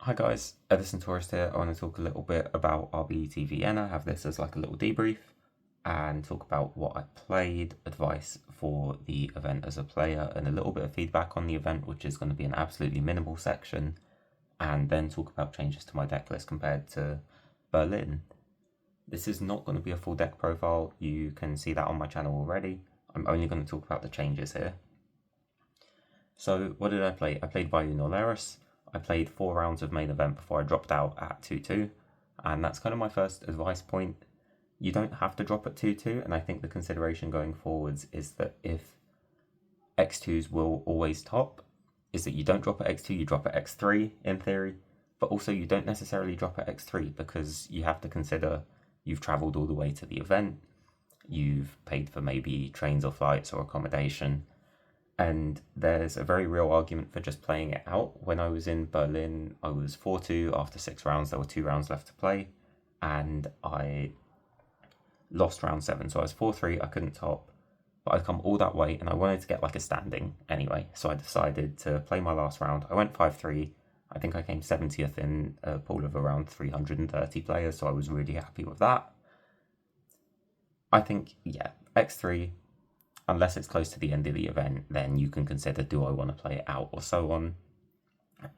Hi guys, Edison Tourist here. I want to talk a little bit about RBET Vienna, have this as like a little debrief, and talk about what I played, advice for the event as a player, and a little bit of feedback on the event, which is going to be an absolutely minimal section, and then talk about changes to my deck list compared to Berlin. This is not going to be a full deck profile, you can see that on my channel already. I'm only going to talk about the changes here. So what did I play? I played Vienna. I played 4 rounds of main event before I dropped out at 2-2, and that's kind of my first advice point. You don't have to drop at 2-2, and I think the consideration going forwards is that if x2s will always top, is that you don't drop at x2, you drop at x3 in theory, but also you don't necessarily drop at x3 because you have to consider you've travelled all the way to the event, you've paid for maybe trains or flights or accommodation, and there's a very real argument for just playing it out. When I was in Berlin, I was 4-2 after 6 rounds. There were 2 rounds left to play, and I lost round 7. So I was 4-3, I couldn't top, but I'd come all that way, and I wanted to get like a standing anyway. So I decided to play my last round. I went 5-3. I think I came 70th in a pool of around 330 players, so I was really happy with that. I think, yeah, x3, unless it's close to the end of the event, then you can consider, do I want to play it out or so on.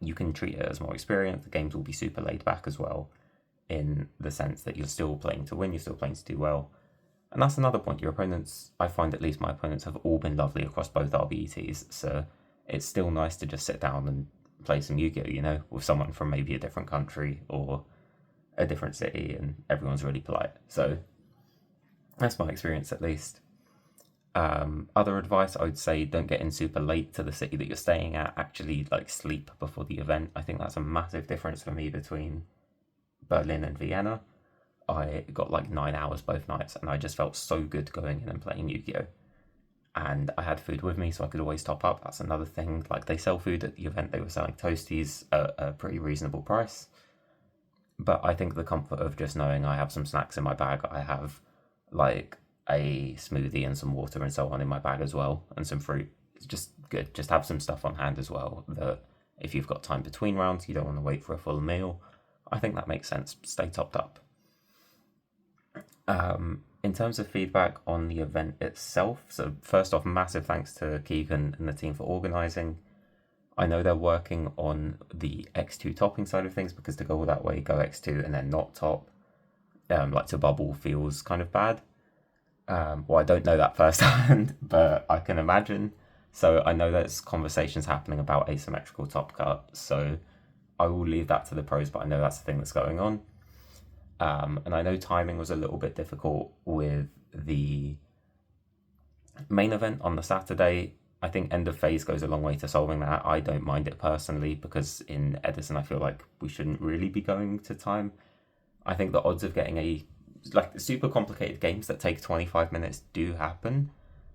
You can treat it as more experience. The games will be super laid back as well, in the sense that you're still playing to win, you're still playing to do well. And that's another point. Your opponents, I find at least my opponents have all been lovely across both RBETs, so it's still nice to just sit down and play some Yu-Gi-Oh, you know, with someone from maybe a different country or a different city, and everyone's really polite. So that's my experience at least. Other advice, I would say don't get in super late to the city that you're staying at. Actually, like, sleep before the event. I think that's a massive difference for me between Berlin and Vienna. I got like 9 hours both nights, and I just felt so good going in and playing Yu-Gi-Oh! And I had food with me, so I could always top up. That's another thing. Like, they sell food at the event. They were selling toasties at a pretty reasonable price. But I think the comfort of just knowing I have some snacks in my bag, I have like a smoothie and some water and so on in my bag as well, and some fruit. It's just good. Just have some stuff on hand as well, that if you've got time between rounds, you don't want to wait for a full meal. I think that makes sense. Stay topped up. In terms of feedback on the event itself, so first off, massive thanks to Keegan and the team for organising. I know they're working on the x2 topping side of things, because to go all that way, go x2 and then not top, like to bubble, feels kind of bad. Well, I don't know that firsthand, but I can imagine. So I know there's conversations happening about asymmetrical top cut, so I will leave that to the pros, but I know that's the thing that's going on. And I know timing was a little bit difficult with the main event on the Saturday. I think end of phase goes a long way to solving that. I don't mind it personally, because in Edison I feel like we shouldn't really be going to time. I think the odds of getting super complicated games that take 25 minutes do happen,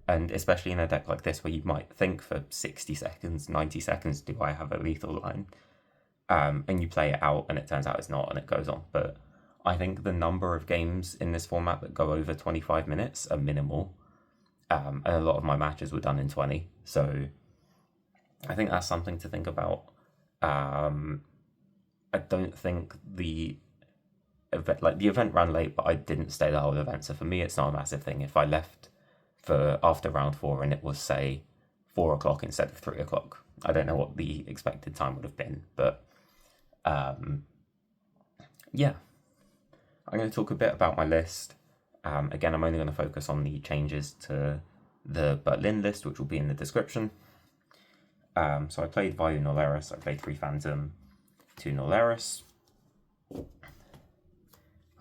and especially in a deck like this where you might think for 60 seconds, 90 seconds, do I have a lethal line? And you play it out and it turns out it's not, and it goes on. But I think the number of games in this format that go over 25 minutes are minimal, and a lot of my matches were done in 20, so I think that's something to think about. I don't think the event ran late, but I didn't stay the whole event, so for me it's not a massive thing. If I left for after round 4 and it was, say, 4 o'clock instead of 3 o'clock, I don't know what the expected time would have been, but yeah. I'm going to talk a bit about my list. Again, I'm only going to focus on the changes to the Berlin list, which will be in the description. So I played Vayu Nolaris, I played 3 Phantom, 2 Nolaris.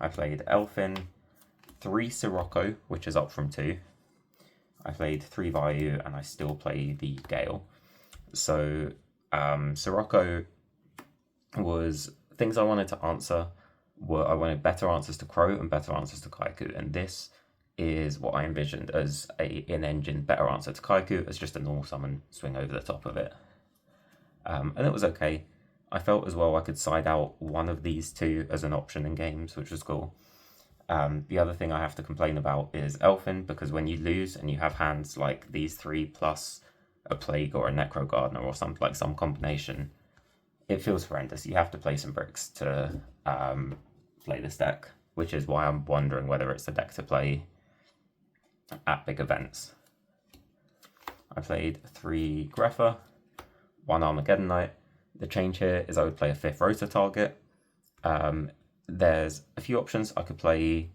I played Elfin, 3 Sirocco, which is up from 2. I played 3 Vayu, and I still play the Gale. So Sirocco was things I wanted to answer. I wanted better answers to Crow and better answers to Kaiku, and this is what I envisioned as a in-engine better answer to Kaiku, as just a normal summon, swing over the top of it. And it was okay. I felt as well I could side out one of these 2 as an option in games, which was cool. The other thing I have to complain about is Elfin, because when you lose and you have hands like these 3 plus a Plague or a Necro Gardener or something, like some combination, it feels horrendous. You have to play some bricks to play this deck, which is why I'm wondering whether it's the deck to play at big events. I played 3 Grepher, 1 Armageddon Knight. The change here is I would play a 5th Rota target. There's a few options. I could play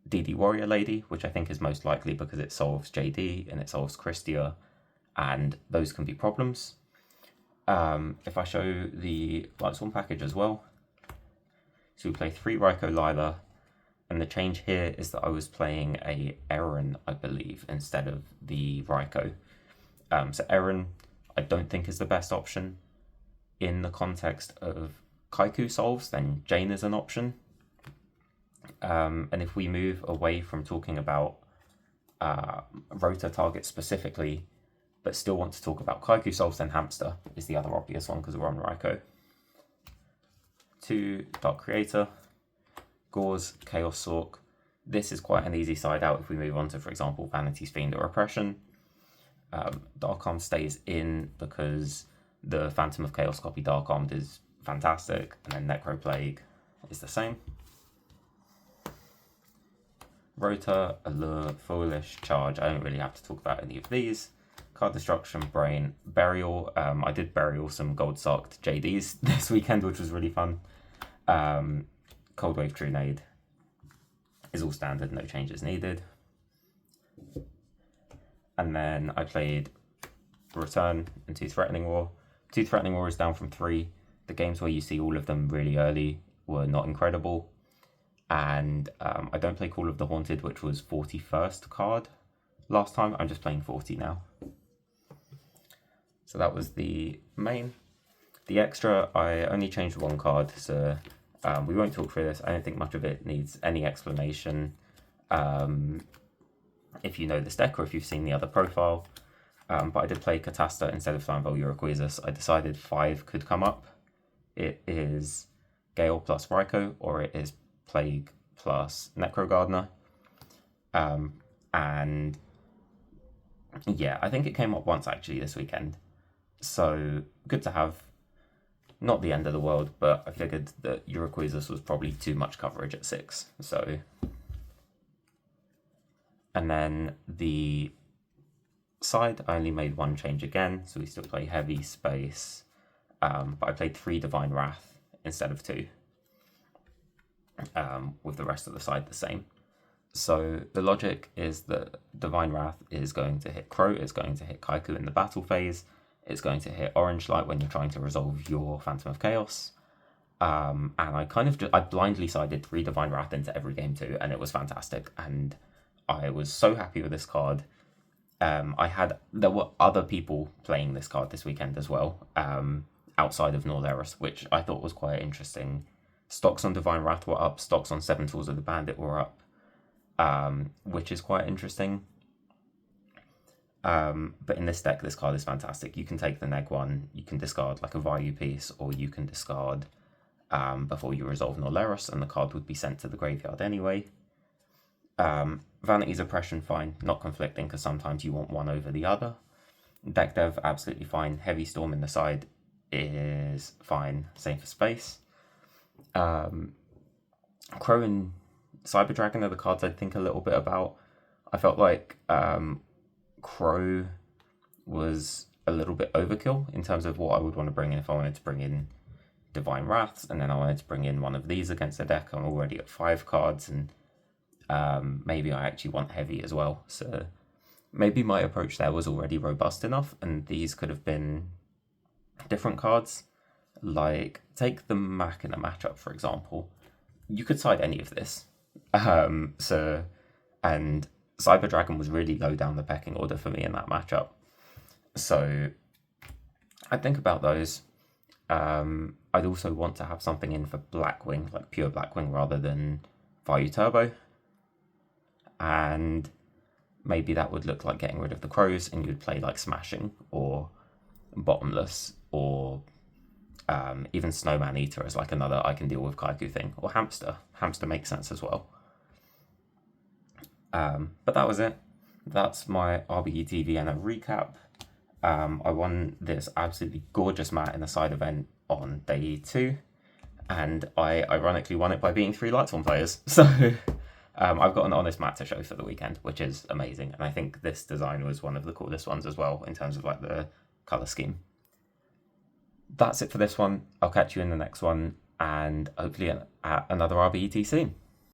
DD Warrior Lady, which I think is most likely because it solves JD and it solves Christia, and those can be problems. If I show the Lightsworn package as well, so we play 3 Raikou Lila, and the change here is that I was playing a Eren, I believe, instead of the Raikou. So Eren, I don't think is the best option. In the context of Kaiku solves, then Jane is an option. And if we move away from talking about Rota targets specifically, but still want to talk about Kaiku solves, then Hamster is the other obvious one because we're on Raikou. 2 Dark Creator, Gauze, Chaos Sork. This is quite an easy side out if we move on to, for example, Vanity's Fiend or Oppression. Dark Armed stays in because the Phantom of Chaos copy Dark Armed is fantastic, and then Necro Plague is the same. Rota, Allure, Foolish, Charge. I don't really have to talk about any of these. Card Destruction, Brain, Burial. I did Burial some Gold Socked JDs this weekend, which was really fun. Cold Wave Trunade is all standard, no changes needed. And then I played Return and 2 Threatening War. 2 Threatening War is down from 3. The games where you see all of them really early were not incredible. And I don't play Call of the Haunted, which was 41st card last time. I'm just playing 40 now. So that was the main. The extra, I only changed 1 card, so we won't talk through this. I don't think much of it needs any explanation. If you know this deck or if you've seen the other profile. But I did play Catasta instead of Flamvel Uruquizas. I decided 5 could come up. It is Gale plus Raikou, or it is Plague plus Necro Gardener. And yeah, I think it came up once actually this weekend. So good to have. Not the end of the world, but I figured that Uruquizas was probably too much coverage at 6. So, and then the side, I only made 1 change again, so we still play Heavy Space, but I played 3 Divine Wrath instead of 2, with the rest of the side the same. So the logic is that Divine Wrath is going to hit Crow, it's going to hit Kaiku in the battle phase, it's going to hit Orange Light when you're trying to resolve your Phantom of Chaos. And I I blindly sided 3 Divine Wrath into every game too, and it was fantastic. And I was so happy with this card. There were other people playing this card this weekend as well, outside of Norleris, which I thought was quite interesting. Stocks on Divine Wrath were up, stocks on 7 Tools of the Bandit were up, which is quite interesting. But in this deck, this card is fantastic. You can take the neg 1, you can discard like a value piece, or you can discard before you resolve Norleris, and the card would be sent to the graveyard anyway. Vanity's Oppression, fine, not conflicting, because sometimes you want one over the other. Deck Dev, absolutely fine. Heavy Storm in the side is fine, same for Space. Crow and Cyber Dragon are the cards I'd think a little bit about. I felt like Crow was a little bit overkill in terms of what I would want to bring in if I wanted to bring in Divine Wraths, and then I wanted to bring in one of these against the deck. I'm already at 5 cards, and maybe I actually want Heavy as well. So maybe my approach there was already robust enough, and these could have been different cards. Like, take the Mac in a matchup, for example. You could side any of this. And Cyber Dragon was really low down the pecking order for me in that matchup. So I'd think about those. I'd also want to have something in for Blackwing, like pure Blackwing rather than Vayu Turbo. And maybe that would look like getting rid of the Crows, and you'd play like Smashing or Bottomless, or even Snowman Eater as like another I can deal with Kaiku thing, or Hamster. Hamster makes sense as well. But that was it. That's my RBET Vienna recap. I won this absolutely gorgeous mat in the side event on day 2, and I ironically won it by beating 3 Lightsworn players. So I've got an honest mat to show for the weekend, which is amazing, and I think this design was one of the coolest ones as well in terms of like the colour scheme. That's it for this one. I'll catch you in the next one, and hopefully at another RBET soon.